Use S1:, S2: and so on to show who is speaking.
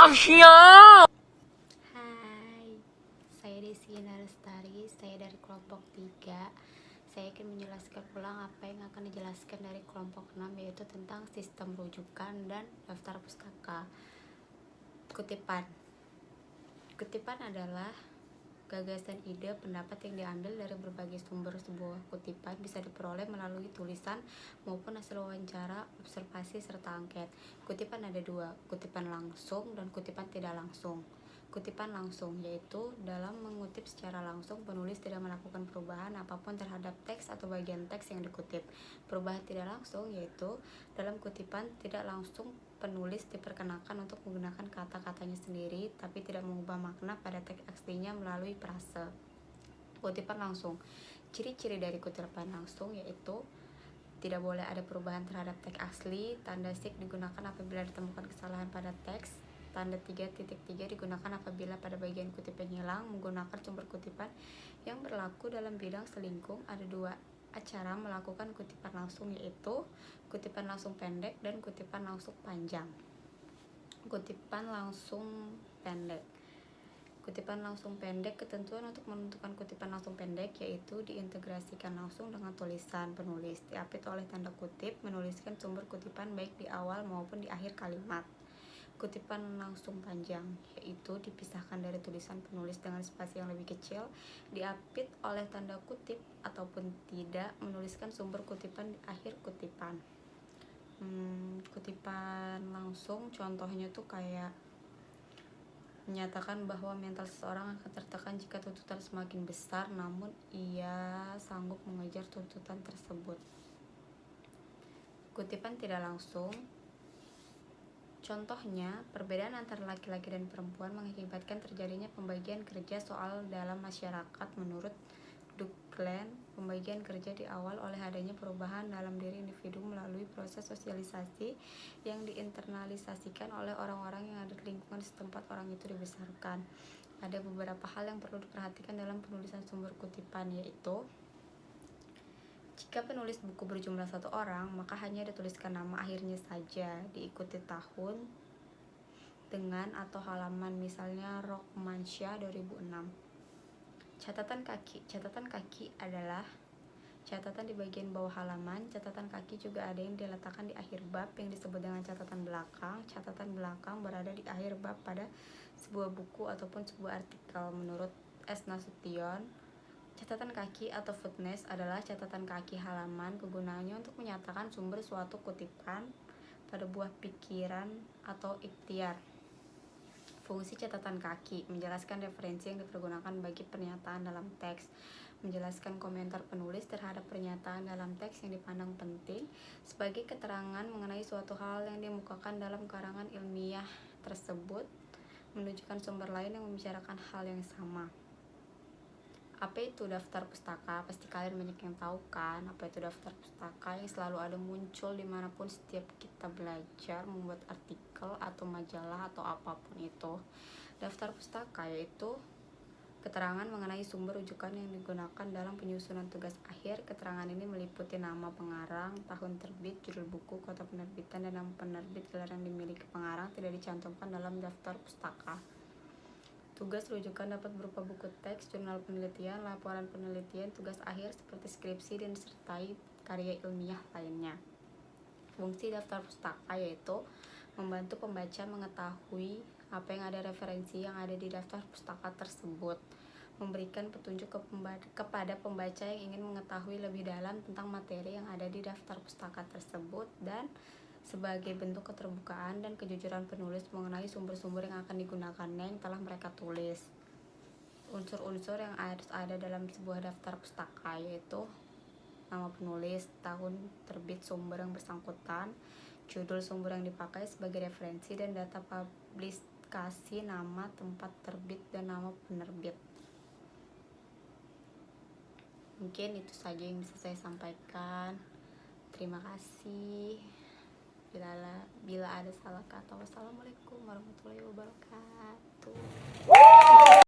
S1: Tasya.
S2: Hai, saya Desi Lestari, saya dari kelompok 3. Saya akan menjelaskan ulang apa yang akan dijelaskan dari kelompok 6, yaitu tentang sistem rujukan dan daftar pustaka. Kutipan adalah gagasan, ide, pendapat yang diambil dari berbagai sumber. Sebuah kutipan bisa diperoleh melalui tulisan maupun hasil wawancara, observasi, serta angket. Kutipan ada dua, kutipan langsung dan kutipan tidak langsung. Kutipan langsung yaitu dalam mengutip secara langsung, penulis tidak melakukan perubahan apapun terhadap teks atau bagian teks yang dikutip. Perubahan tidak langsung yaitu dalam kutipan tidak langsung, penulis diperkenakan untuk menggunakan kata-katanya sendiri tapi tidak mengubah makna pada teks aslinya melalui frase. Kutipan langsung. Ciri-ciri dari kutipan langsung yaitu tidak boleh ada perubahan terhadap teks asli. Tanda sik digunakan apabila ditemukan kesalahan pada teks. Tanda 3.3 digunakan apabila pada bagian kutipan hilang. Menggunakan sumber kutipan yang berlaku dalam bidang selingkuh. Ada dua cara melakukan kutipan langsung, yaitu kutipan langsung pendek dan kutipan langsung panjang. Kutipan langsung pendek. Kutipan langsung pendek, ketentuan untuk menentukan kutipan langsung pendek yaitu diintegrasikan langsung dengan tulisan. Penulis diapit oleh tanda kutip, menuliskan sumber kutipan baik di awal maupun di akhir kalimat. Kutipan langsung panjang yaitu dipisahkan dari tulisan penulis dengan spasi yang lebih kecil, diapit oleh tanda kutip ataupun tidak, menuliskan sumber kutipan di akhir kutipan. Kutipan langsung contohnya tuh kayak menyatakan bahwa mental seseorang akan tertekan jika tuntutan semakin besar, namun ia sanggup mengejar tuntutan tersebut. Kutipan tidak langsung contohnya, perbedaan antara laki-laki dan perempuan mengakibatkan terjadinya pembagian kerja soal dalam masyarakat. Menurut Dugland, pembagian kerja di awal oleh adanya perubahan dalam diri individu melalui proses sosialisasi yang diinternalisasikan oleh orang-orang yang ada di lingkungan setempat orang itu dibesarkan. Ada beberapa hal yang perlu diperhatikan dalam penulisan sumber kutipan, yaitu jika penulis buku berjumlah 1 orang, maka hanya dituliskan nama akhirnya saja, diikuti tahun dengan atau halaman, misalnya Rockmansyah 2006. Catatan kaki adalah catatan di bagian bawah halaman. Catatan kaki juga ada yang diletakkan di akhir bab yang disebut dengan catatan belakang. Catatan belakang berada di akhir bab pada sebuah buku ataupun sebuah artikel. Menurut S. Nasution, catatan kaki atau footnotes adalah catatan kaki halaman. Kegunaannya untuk menyatakan sumber suatu kutipan pada buah pikiran atau ikhtiar. Fungsi catatan kaki: menjelaskan referensi yang dipergunakan bagi pernyataan dalam teks, menjelaskan komentar penulis terhadap pernyataan dalam teks yang dipandang penting sebagai keterangan mengenai suatu hal yang dimukakan dalam karangan ilmiah tersebut, menunjukkan sumber lain yang membicarakan hal yang sama. Apa itu daftar pustaka? Pasti kalian banyak yang tahu kan apa itu daftar pustaka, yang selalu ada muncul dimanapun setiap kita belajar membuat artikel atau majalah atau apapun itu. Daftar pustaka yaitu keterangan mengenai sumber rujukan yang digunakan dalam penyusunan tugas akhir. Keterangan ini meliputi nama pengarang, tahun terbit, judul buku, kota penerbitan, dan nama penerbit. Gelar yang dimiliki pengarang tidak dicantumkan dalam daftar pustaka. Tugas rujukan dapat berupa buku teks, jurnal penelitian, laporan penelitian, tugas akhir seperti skripsi, dan disertai karya ilmiah lainnya. Fungsi daftar pustaka yaitu membantu pembaca mengetahui apa yang ada referensi yang ada di daftar pustaka tersebut, memberikan petunjuk kepada pembaca yang ingin mengetahui lebih dalam tentang materi yang ada di daftar pustaka tersebut, dan sebagai bentuk keterbukaan dan kejujuran penulis mengenai sumber-sumber yang akan digunakannya yang telah mereka tulis. Unsur-unsur yang harus ada dalam sebuah daftar pustaka yaitu nama penulis, tahun terbit sumber yang bersangkutan, judul sumber yang dipakai sebagai referensi, dan data publikasi, nama tempat terbit, dan nama penerbit. Mungkin itu saja yang bisa saya sampaikan. Terima kasih. Bila ada salah kata, wassalamualaikum warahmatullahi wabarakatuh.